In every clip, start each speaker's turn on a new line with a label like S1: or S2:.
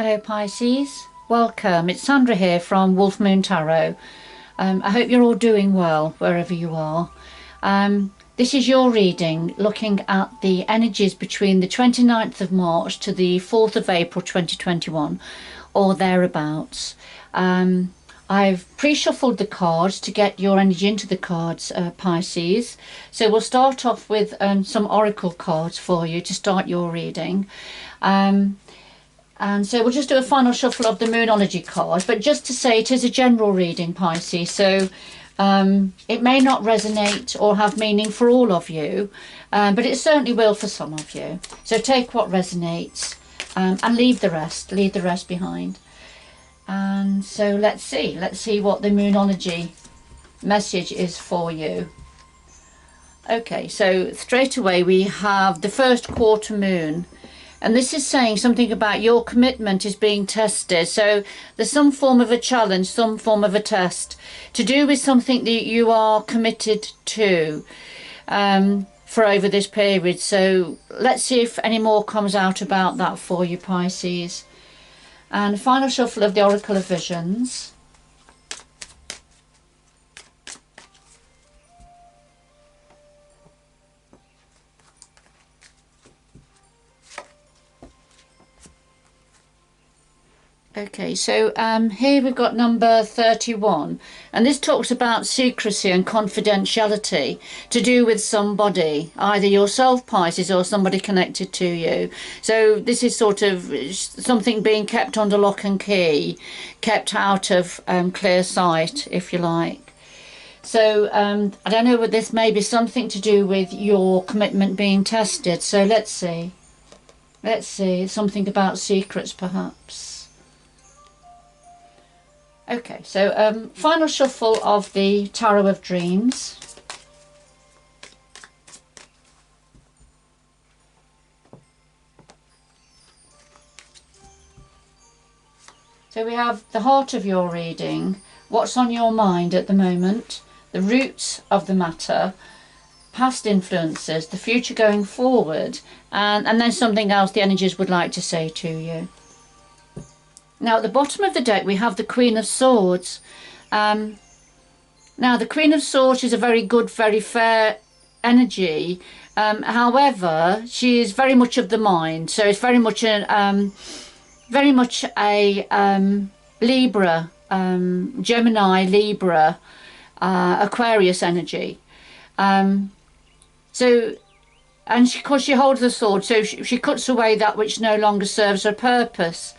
S1: Hello Pisces, welcome. It's Sandra here from Wolf Moon Tarot. I hope you're all doing well wherever you are. This is your reading looking at the energies between the 29th of March to the 4th of April 2021 or thereabouts. I've pre-shuffled the cards to get your energy into the cards, Pisces. So we'll start off with some oracle cards for you to start your reading. And so we'll just do a final shuffle of the Moonology cards, but just to say it is a general reading, Pisces, so it may not resonate or have meaning for all of you, but it certainly will for some of you. So take what resonates and leave the rest behind. And so let's see what the Moonology message is for you. Okay, so straight away we have the first quarter moon. And this is saying something about your commitment is being tested. So there's some form of a challenge, some form of a test to do with something that you are committed to for over this period. So let's see if any more comes out about that for you, Pisces. And final shuffle of the Oracle of Visions. Okay, so here we've got number 31, and this talks about secrecy and confidentiality to do with somebody, either yourself, Pisces, or somebody connected to you. So this is sort of something being kept under lock and key, kept out of clear sight, if you like. So I don't know, but this may be something to do with your commitment being tested. So let's see, something about secrets perhaps. Okay, so final shuffle of the Tarot of Dreams. So we have the heart of your reading, what's on your mind at the moment, the roots of the matter, past influences, the future going forward, and then something else the energies would like to say to you. Now at the bottom of the deck we have the Queen of Swords. Now the Queen of Swords is a very good, very fair energy. However, she is very much of the mind, so it's very much a Libra, Gemini, Libra, Aquarius energy. So, and because she holds the sword, so she cuts away that which no longer serves her purpose.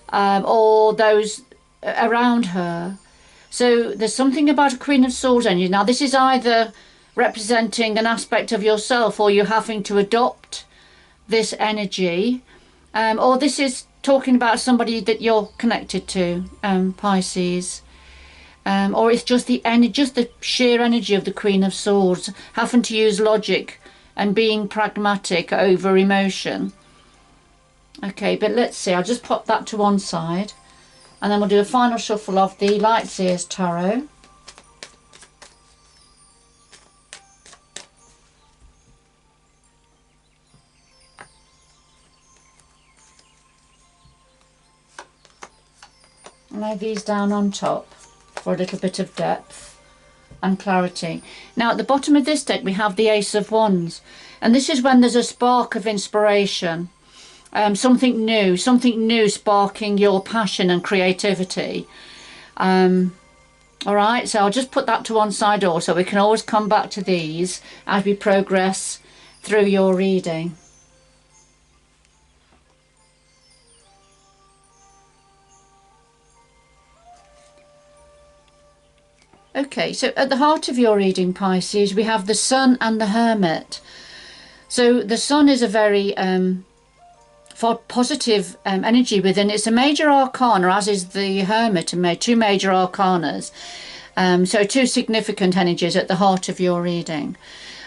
S1: Or those around her. So there's something about a Queen of Swords energy. Now this is either representing an aspect of yourself, or you're having to adopt this energy, or this is talking about somebody that you're connected to, Pisces, or it's just the energy, just the sheer energy of the Queen of Swords, having to use logic and being pragmatic over emotion. Okay, but let's see, I'll just pop that to one side and then we'll do a final shuffle of the Lightseer's Tarot. Lay these down on top for a little bit of depth and clarity. Now at the bottom of this deck we have the Ace of Wands, and this is when there's a spark of inspiration. Something new sparking your passion and creativity. Alright, so I'll just put that to one side also. We can always come back to these as we progress through your reading. Okay, so at the heart of your reading, Pisces, we have the Sun and the Hermit. So the Sun is a very for positive energy within. It's a major arcana, as is the Hermit, and two major arcanas. So two significant energies at the heart of your reading.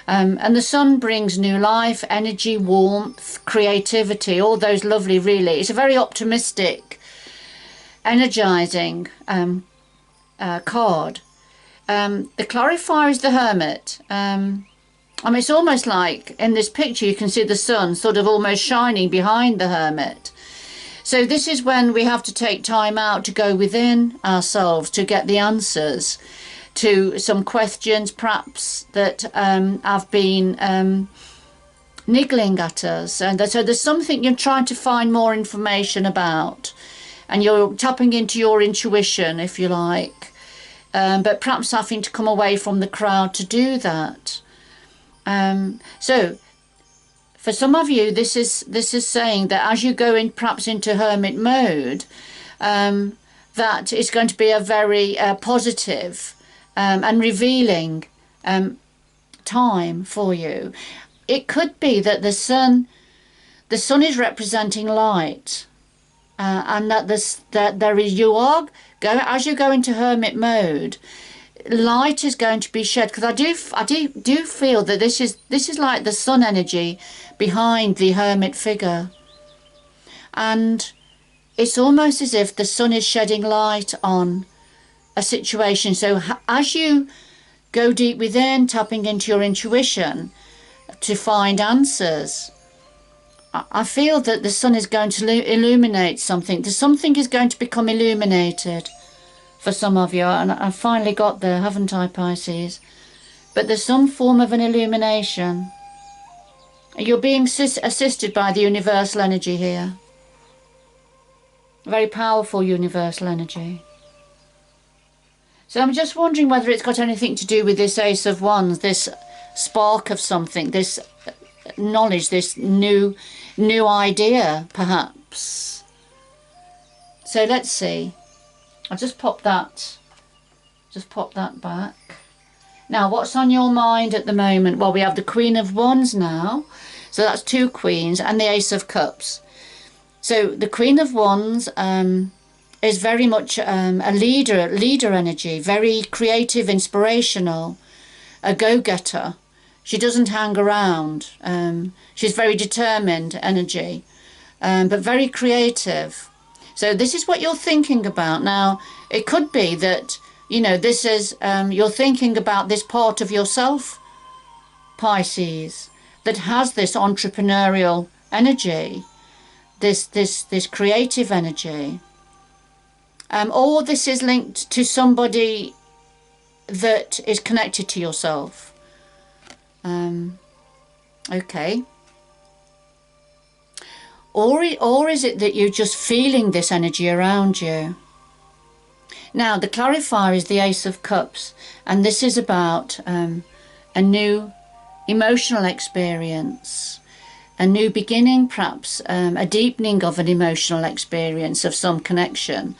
S1: And the Sun brings new life, energy, warmth, creativity, all those lovely, really. It's a very optimistic, energizing card. The clarifier is the Hermit. I mean, it's almost like in this picture you can see the sun sort of almost shining behind the Hermit. So this is when we have to take time out to go within ourselves to get the answers to some questions perhaps that have been niggling at us. And so there's something you're trying to find more information about, and you're tapping into your intuition, if you like, but perhaps having to come away from the crowd to do that. So for some of you, this is saying that as you go in perhaps into hermit mode, that it's going to be a very positive and revealing time for you. It could be that the sun is representing light, and that as you go into hermit mode, light is going to be shed, because I do feel that this is like the sun energy behind the hermit figure, and it's almost as if the sun is shedding light on a situation. So as you go deep within, tapping into your intuition to find answers, I feel that the sun is going to illuminate something. Something is going to become illuminated for some of you, and I finally got there, haven't I, Pisces? But there's some form of an illumination. You're being assisted by the universal energy here. Very powerful universal energy. So I'm just wondering whether it's got anything to do with this Ace of Wands, this spark of something, this knowledge, this new idea, perhaps. So let's see. I'll just pop that back. Now, what's on your mind at the moment? Well, we have the Queen of Wands now. So that's 2 queens, and the Ace of Cups. So the Queen of Wands is very much a leader energy, very creative, inspirational, a go-getter. She doesn't hang around. She's very determined energy, but very creative. So this is what you're thinking about. Now, it could be that, you know, this is, you're thinking about this part of yourself, Pisces, that has this entrepreneurial energy, this creative energy. Or this is linked to somebody that is connected to yourself. Okay. Or is it that you're just feeling this energy around you? Now, the clarifier is the Ace of Cups, and this is about a new emotional experience, a new beginning, perhaps a deepening of an emotional experience of some connection.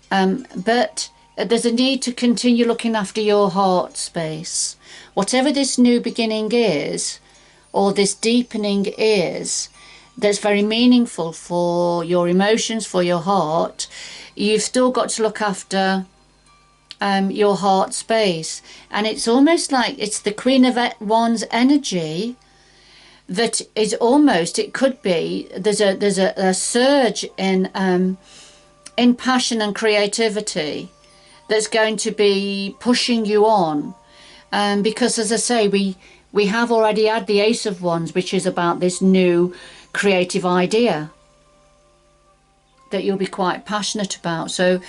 S1: But there's a need to continue looking after your heart space. Whatever this new beginning is, or this deepening is, that's very meaningful for your emotions, for your heart, you've still got to look after your heart space. And it's almost like it's the Queen of Wands energy that is almost, it could be, there's a surge in passion and creativity that's going to be pushing you on. Because, as I say, we have already had the Ace of Wands, which is about this new creative idea that you'll be quite passionate about. So,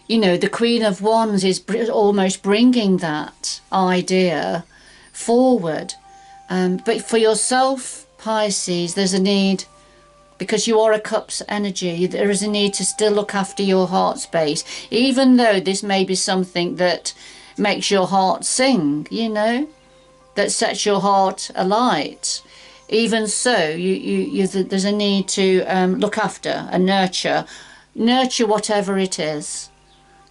S1: you know, the Queen of Wands is almost bringing that idea forward. But for yourself, Pisces, there's a need, because you are a Cups energy, there is a need to still look after your heart space, even though this may be something that makes your heart sing, you know, that sets your heart alight. Even so, there's a need to look after and nurture whatever it is.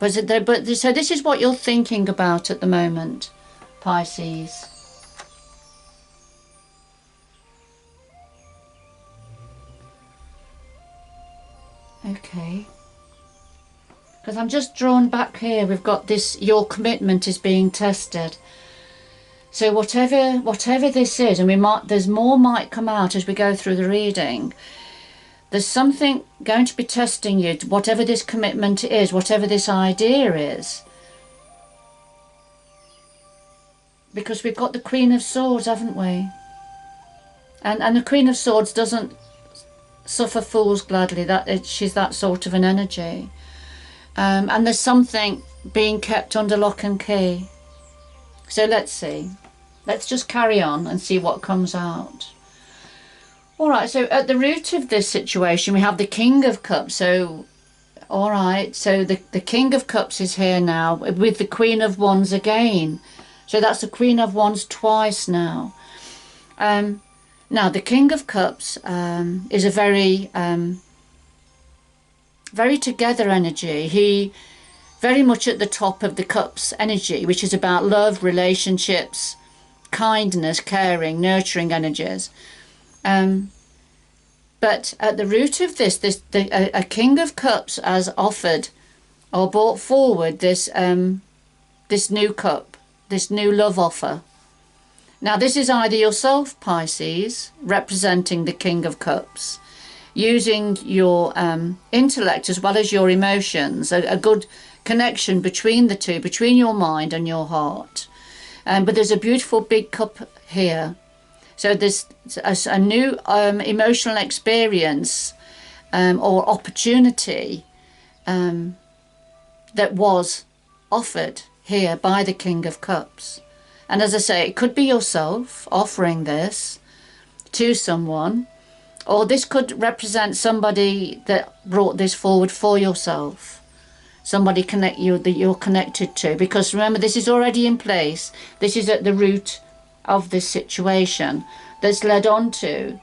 S1: So this is what you're thinking about at the moment, Pisces. Okay. Because I'm just drawn back here. We've got this, your commitment is being tested. So whatever this is, and there's more might come out as we go through the reading. There's something going to be testing you, whatever this commitment is, whatever this idea is. Because we've got the Queen of Swords, haven't we? And the Queen of Swords doesn't suffer fools gladly. She's that sort of an energy. And there's something being kept under lock and key. So let's see. Let's just carry on and see what comes out. All right, so at the root of this situation, we have the King of Cups. So, all right, so the King of Cups is here now with the Queen of Wands again. So that's the Queen of Wands twice now. Now, the King of Cups is a very, very together energy. He very much at the top of the Cups energy, which is about love, relationships, kindness, caring, nurturing energies. But at the root of a King of Cups has offered or brought forward this new cup, this new love offer. Now, this is either yourself, Pisces, representing the King of Cups, using your intellect as well as your emotions, a good connection between the two, between your mind and your heart. But there's a beautiful big cup here. So there's a new emotional experience or opportunity that was offered here by the King of Cups. And as I say, it could be yourself offering this to someone, or this could represent somebody that brought this forward for yourself. Somebody that you're connected to. Because remember, this is already in place. This is at the root of this situation that's led on to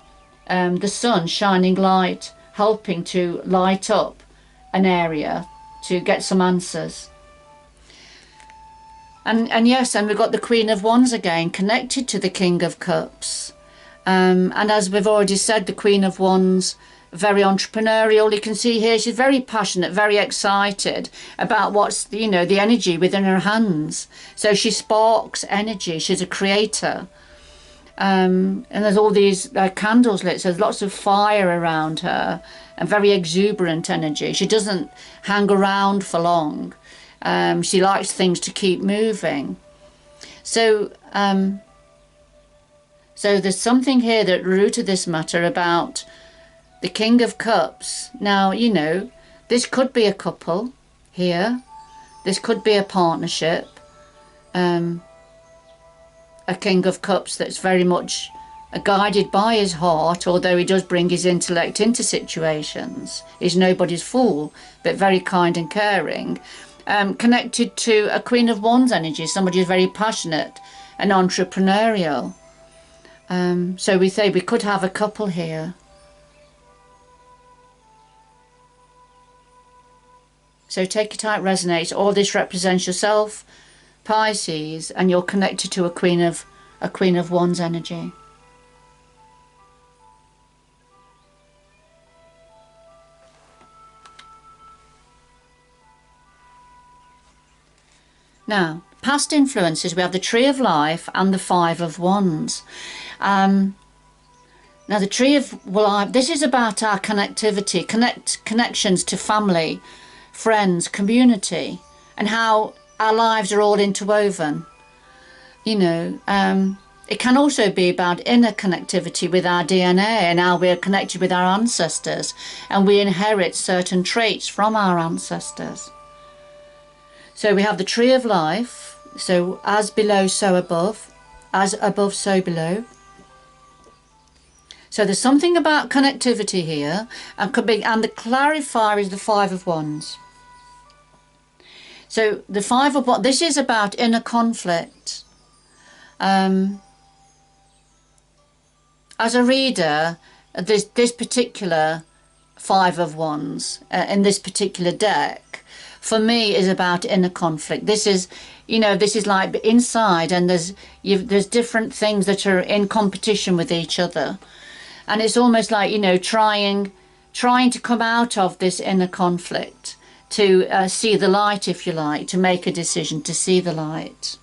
S1: the sun shining light, helping to light up an area to get some answers. And yes, and we've got the Queen of Wands again connected to the King of Cups. And as we've already said, the Queen of Wands, very entrepreneurial. You can see here she's very passionate, very excited about what's, the energy within her hands. So she sparks energy. She's a creator. And there's all these candles lit. So there's lots of fire around her and very exuberant energy. She doesn't hang around for long. She likes things to keep moving. So there's something here that rooted this matter about the King of Cups. Now, this could be a couple here. This could be a partnership. A King of Cups that's very much guided by his heart, although he does bring his intellect into situations. He's nobody's fool, but very kind and caring. Connected to a Queen of Wands energy, somebody who's very passionate and entrepreneurial. So we say we could have a couple here. So take it how it resonates. All this represents yourself, Pisces, and you're connected to a Queen of Wands energy. Now, past influences, we have the Tree of Life and the Five of Wands. Now, the Tree of Life, this is about our connectivity, connections to family, friends, community, and how our lives are all interwoven. It can also be about inner connectivity with our DNA and how we're connected with our ancestors, and we inherit certain traits from our ancestors. So we have the Tree of Life, so as below, so above, as above, so below. So there's something about connectivity here, and the clarifier is the Five of Wands. So the Five of Wands, this is about inner conflict. As a reader, this particular Five of Wands in this particular deck, for me, is about inner conflict. This is like inside, and there's different things that are in competition with each other, and it's almost like trying to come out of this inner conflict to see the light, if you like, to make a decision to see the light.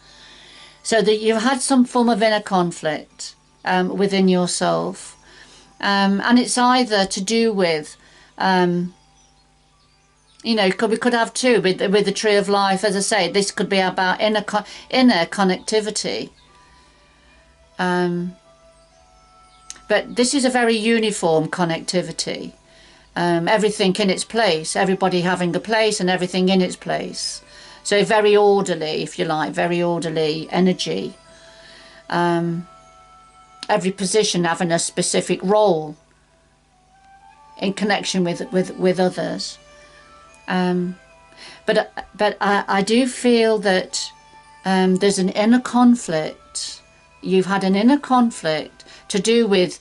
S1: So that you've had some form of inner conflict within yourself, and it's either to do with we could have two with the Tree of Life. As I say, this could be about inner connectivity. But this is a very uniform connectivity. Everything in its place, everybody having a place and everything in its place. So very orderly, if you like, very orderly energy. Every position having a specific role in connection with others. But I do feel that there's an inner conflict. You've had an inner conflict to do with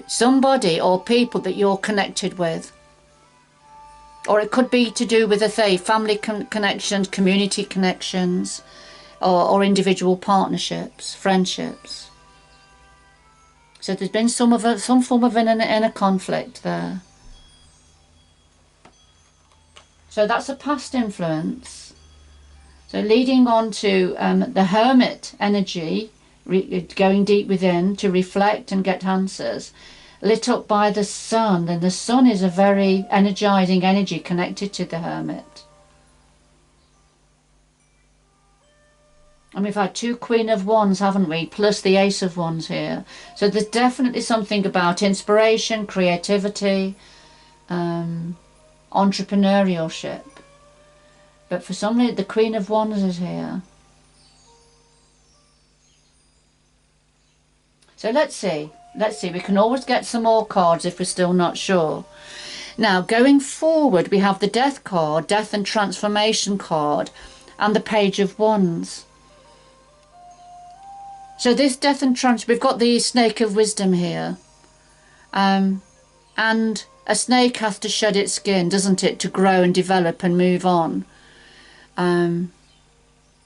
S1: somebody or people that you're connected with. Or it could be to do with family connections, community connections, or individual partnerships, friendships. So there's been some form of an inner conflict there. So that's a past influence. So leading on to the Hermit energy, going deep within to reflect and get answers, lit up by the sun. And the sun is a very energizing energy connected to the Hermit. And we've had 2 Queen of Wands, haven't we? Plus the Ace of Wands here. So there's definitely something about inspiration, creativity, entrepreneurship. But for some reason, the Queen of Wands is here. So let's see. We can always get some more cards if we're still not sure. Now, going forward, we have the Death card, Death and Transformation card, and the Page of Wands. So this Death and we've got the Snake of Wisdom here. And a snake has to shed its skin, doesn't it, to grow and develop and move on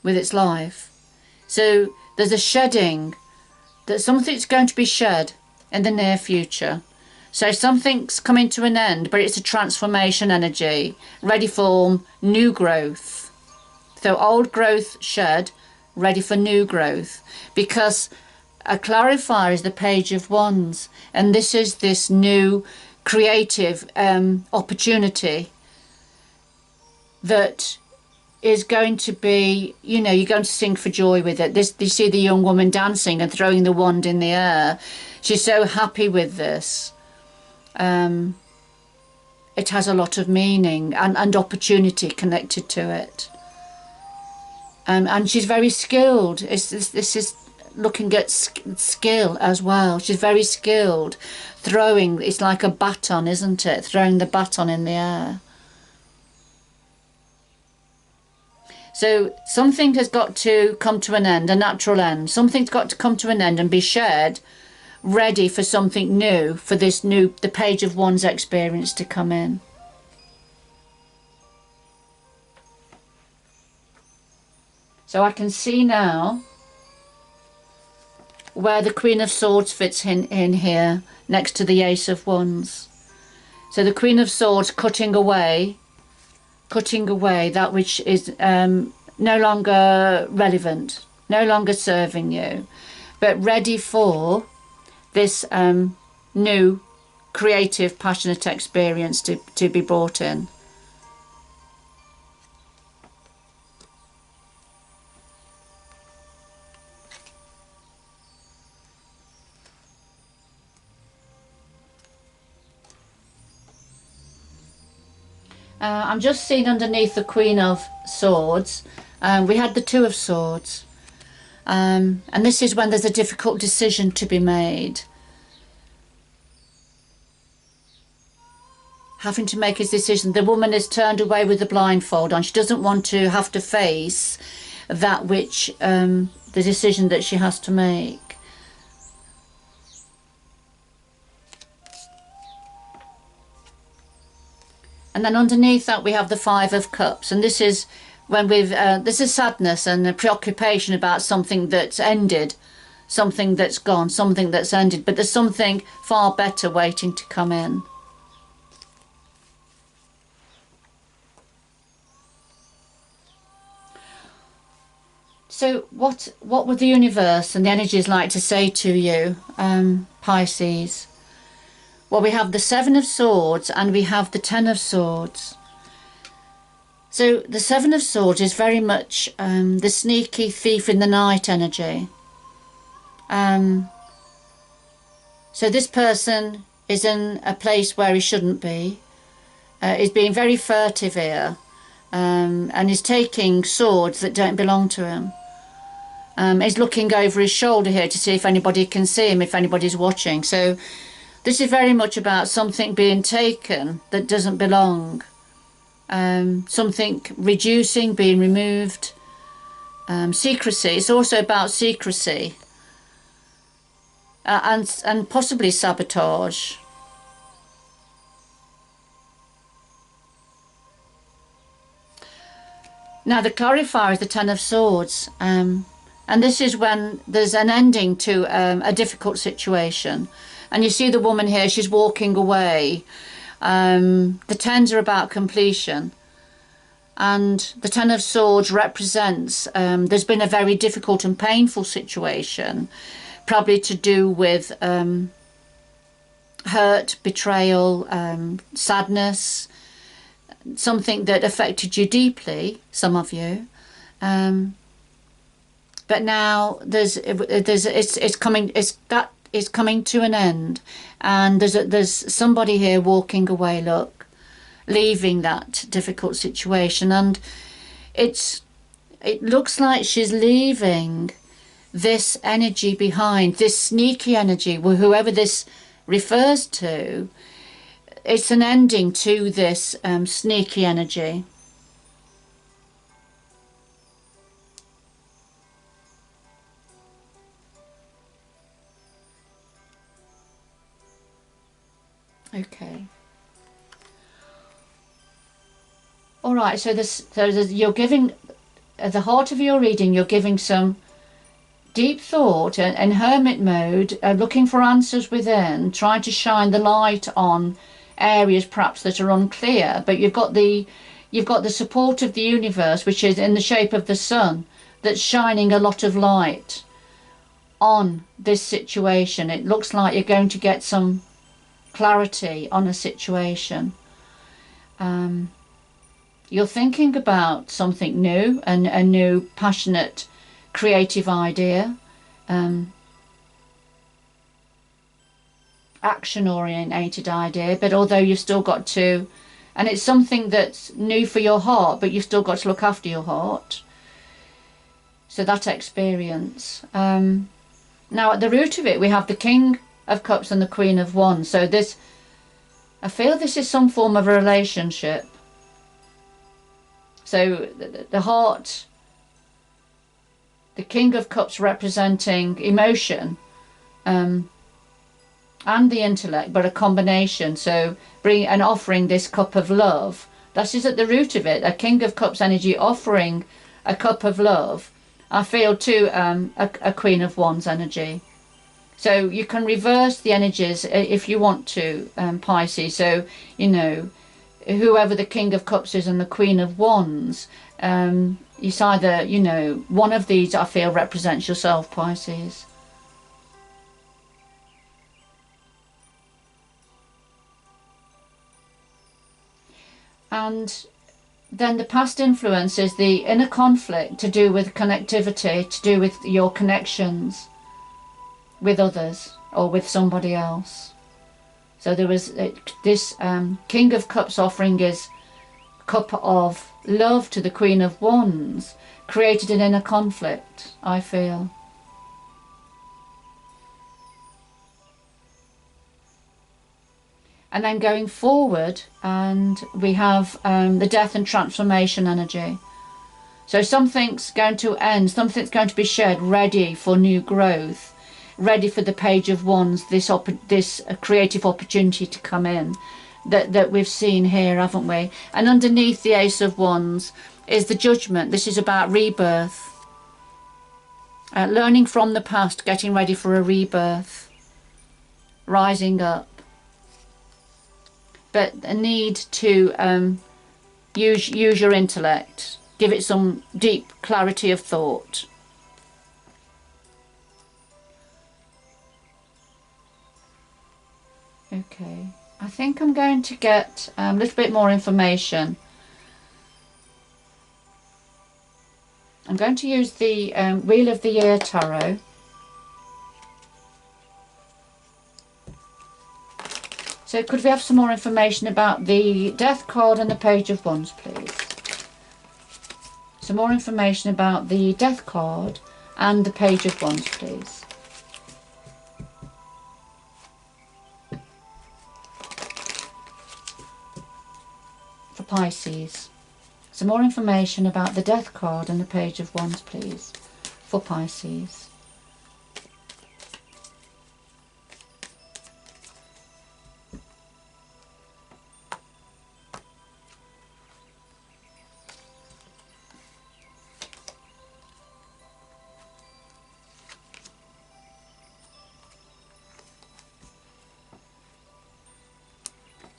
S1: with its life. So there's a shedding, that something's going to be shed in the near future. So something's coming to an end, but it's a transformation energy, ready for new growth. So old growth shed, ready for new growth. Because a clarifier is the Page of Wands, and this is this new creative opportunity that is going to be, you're going to sing for joy with it. You see the young woman dancing and throwing the wand in the air. She's so happy with this. It has a lot of meaning and opportunity connected to it. And she's very skilled. This is looking at skill as well. She's very skilled. Throwing, it's like a baton, isn't it? Throwing the baton in the air. So something has got to come to an end, a natural end. Something's got to come to an end and be shared, ready for something new, for the Page of Wands experience to come in. So I can see now where the Queen of Swords fits in here, next to the Ace of Wands. So the Queen of Swords cutting away that which is no longer relevant, no longer serving you, but ready for this new creative, passionate experience to be brought in. I'm just seeing underneath the Queen of Swords, we had the Two of Swords, and this is when there's a difficult decision to be made. Having to make his decision. The woman is turned away with the blindfold on. She doesn't want to have to face that which, the decision that she has to make. And then underneath that we have the Five of Cups, and this is when this is sadness and a preoccupation about something that's ended, something that's gone, something that's ended, but there's something far better waiting to come in. So what would the universe and the energies like to say to you, Pisces? Well, we have the Seven of Swords and we have the Ten of Swords. So the Seven of Swords is very much the sneaky thief in the night energy. So this person is in a place where he shouldn't be, is being very furtive here, and is taking swords that don't belong to him. He's looking over his shoulder here to see if anybody can see him, if anybody's watching. So this is very much about something being taken that doesn't belong, something reducing, being removed, secrecy. It's also about secrecy, and possibly sabotage. Now the clarifier is the Ten of Swords, and this is when there's an ending to a difficult situation. And you see the woman here, she's walking away. The tens are about completion. And the Ten of Swords represents, there's been a very difficult and painful situation, probably to do with hurt, betrayal, sadness, something that affected you deeply, some of you. But now it's coming to an end, and there's somebody here walking away, look, leaving that difficult situation, and it looks like she's leaving this energy behind, this sneaky energy, whoever this refers to. It's an ending to this sneaky energy. Okay. All right. So you're giving, at the heart of your reading, you're giving some deep thought and hermit mode, looking for answers within, trying to shine the light on areas perhaps that are unclear. But you've got the support of the universe, which is in the shape of the sun, that's shining a lot of light on this situation. It looks like you're going to get some clarity on a situation. You're thinking about something new, and a new passionate creative idea, action orientated idea, but although you've still got to, and it's something that's new for your heart, but you've still got to look after your heart. So that experience. Now at the root of it we have the King of Cups and the Queen of Wands. So this, I feel this is some form of a relationship. So the heart, the King of Cups representing emotion, and the intellect, but a combination. So bring and offering this cup of love. That is at the root of it. A King of Cups energy offering a cup of love. I feel too a Queen of Wands energy. So you can reverse the energies if you want to, Pisces. So, you know, whoever the King of Cups is and the Queen of Wands, it's either, you know, one of these I feel represents yourself, Pisces. And then the past influence is the inner conflict to do with connectivity, to do with your connections with others or with somebody else. So there was this King of Cups offering his cup of love to the Queen of Wands, created an inner conflict, I feel. And then going forward, and we have the death and transformation energy. So something's going to end, something's going to be shed, ready for new growth, ready for the Page of Wands, this creative opportunity to come in that we've seen here, haven't we? And underneath the Ace of Wands is the Judgment. This is about rebirth, learning from the past, getting ready for a rebirth, rising up. But a need to use your intellect, give it some deep clarity of thought. Okay, I think I'm going to get a little bit more information. I'm going to use the Wheel of the Year Tarot. So could we have some more information about the Death card and the Page of Wands, please? Some more information about the Death card and the Page of Wands, please. For Pisces. Some more information about the Death card and the Page of Wands, please. For Pisces.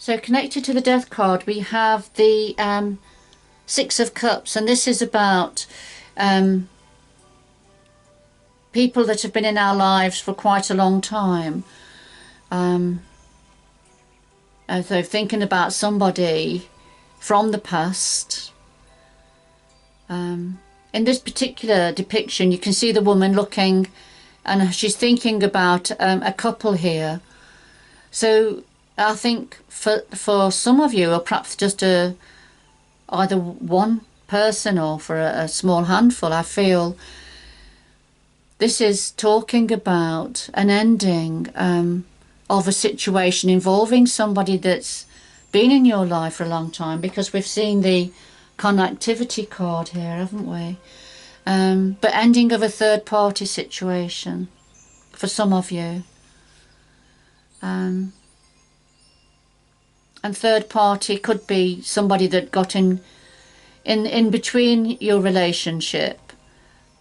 S1: So connected to the Death card, we have the Six of Cups, and this is about people that have been in our lives for quite a long time. And so thinking about somebody from the past. In this particular depiction, you can see the woman looking, and she's thinking about a couple here. So I think for some of you, or perhaps just either one person or for a small handful, I feel this is talking about an ending of a situation involving somebody that's been in your life for a long time, because we've seen the connectivity card here, haven't we? But ending of a third party situation for some of you. And third party could be somebody that got in between your relationship.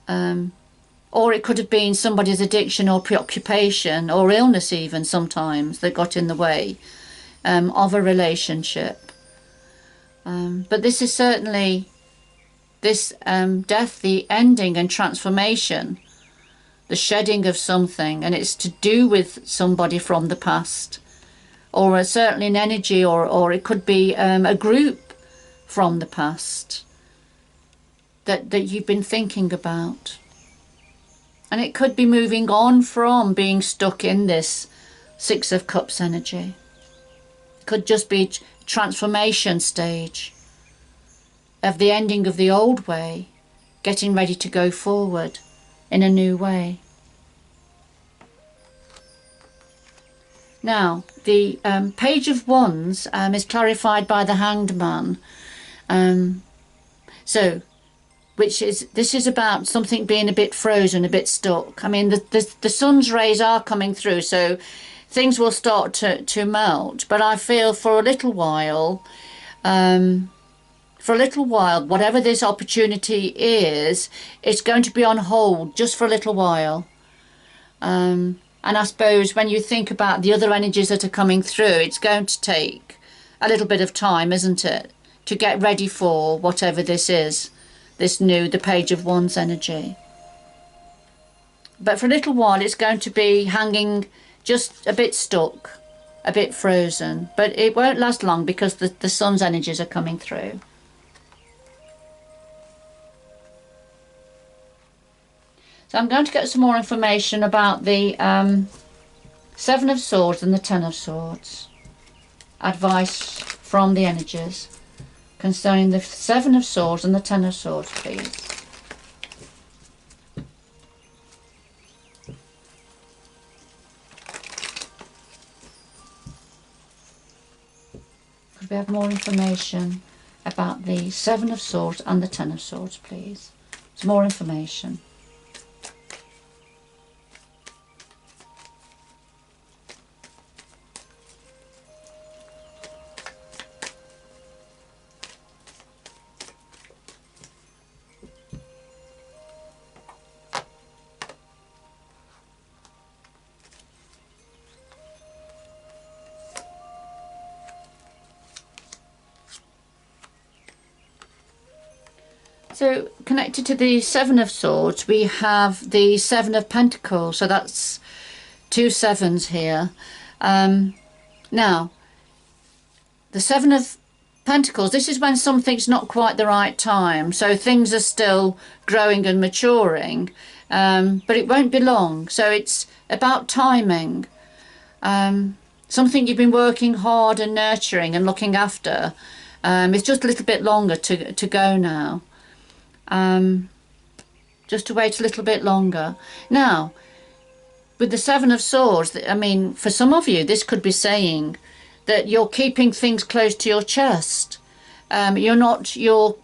S1: Or it could have been somebody's addiction or preoccupation or illness even sometimes that got in the way of a relationship. But this is certainly, this death, the ending and transformation, the shedding of something, and it's to do with somebody from the past. Or certainly an energy, or it could be a group from the past that you've been thinking about. And it could be moving on from being stuck in this Six of Cups energy. It could just be transformation stage of the ending of the old way, getting ready to go forward in a new way. Now, the Page of Wands is clarified by the Hanged Man. This is about something being a bit frozen, a bit stuck. I mean, the sun's rays are coming through, so things will start to melt. But I feel for a little while, whatever this opportunity is, it's going to be on hold just for a little while. And I suppose when you think about the other energies that are coming through, it's going to take a little bit of time, isn't it, to get ready for whatever this is, the Page of Wands energy. But for a little while, it's going to be hanging just a bit stuck, a bit frozen. But it won't last long because the sun's energies are coming through. So I'm going to get some more information about the Seven of Swords and the Ten of Swords. Advice from the energies concerning the Seven of Swords and the Ten of Swords, please. Could we have more information about the Seven of Swords and the Ten of Swords, please? Some more information. So connected to the Seven of Swords, we have the Seven of Pentacles. So that's two sevens here. Now, the Seven of Pentacles, this is when something's not quite the right time. So things are still growing and maturing, but it won't be long. So it's about timing. Something you've been working hard and nurturing and looking after. It's just a little bit longer to go now. Just to wait a little bit longer. Now, with the Seven of Swords, I mean, for some of you, this could be saying that you're keeping things close to your chest. You're not your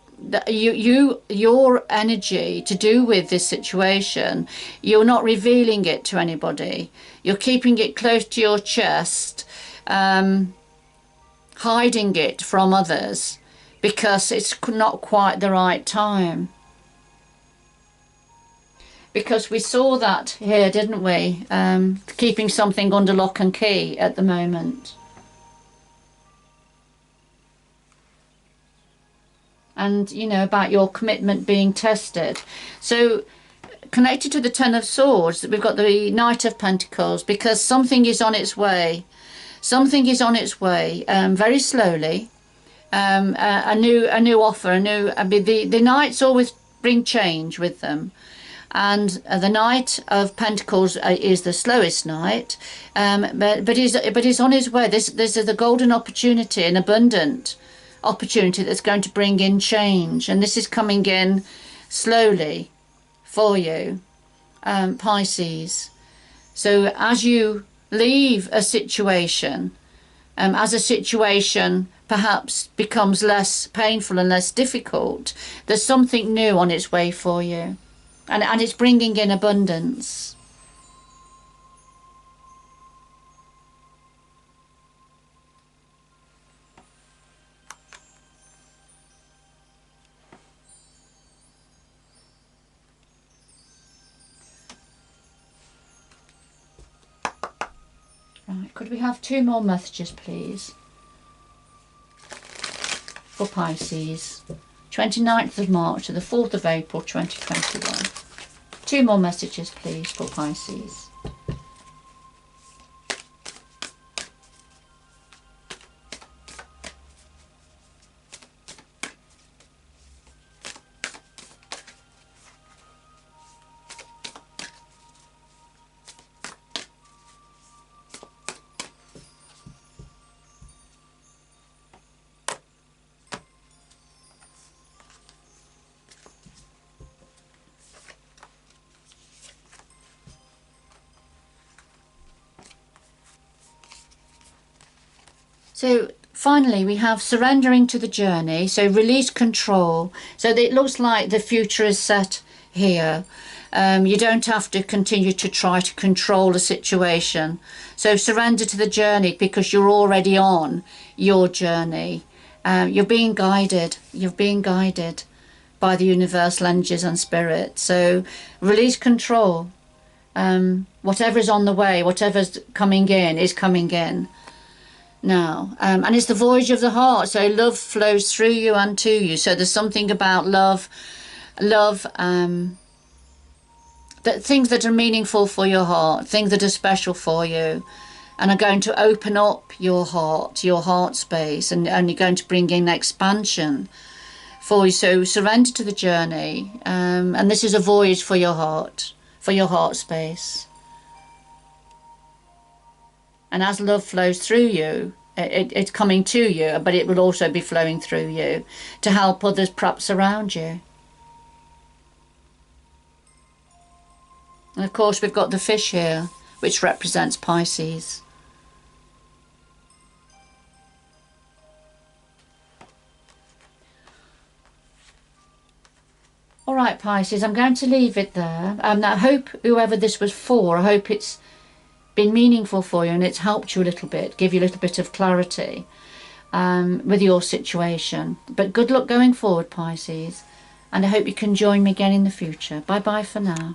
S1: energy to do with this situation. You're not revealing it to anybody. You're keeping it close to your chest, hiding it from others because it's not quite the right time. Because we saw that here, didn't we? Keeping something under lock and key at the moment. And, you know, about your commitment being tested. So, connected to the Ten of Swords, we've got the Knight of Pentacles, because something is on its way. Something is on its way, very slowly. A new offer, the Knights always bring change with them. And the Knight of Pentacles is the slowest knight, but he's on his way. This is the golden opportunity, an abundant opportunity that's going to bring in change, and this is coming in slowly for you, Pisces. So as you leave a situation, as a situation perhaps becomes less painful and less difficult, there's something new on its way for you. And it's bringing in abundance. Right, could we have 2 more messages, please? For Pisces. 29th of March to the 4th of April 2021. 2 more messages, please, for Pisces. So finally we have surrendering to the journey, so release control. So it looks like the future is set here. You don't have to continue to try to control the situation. So surrender to the journey because you're already on your journey. You're being guided. You're being guided by the universal energies and spirit. So release control. Whatever's on the way, whatever's coming in is coming in now. And it's the voyage of the heart. So love flows through you and to you. So there's something about love, that things that are meaningful for your heart, things that are special for you, and are going to open up your heart space, and you're going to bring in expansion for you. So surrender to the journey, and this is a voyage for your heart space. And as love flows through you, it's coming to you, but it will also be flowing through you to help others perhaps around you. And of course we've got the fish here, which represents Pisces. All right, Pisces, I'm going to leave it there. I hope whoever this was for, I hope it's been meaningful for you and it's helped you a little bit, give you a little bit of clarity with your situation. But good luck going forward, Pisces, and I hope you can join me again in the future. Bye bye for now.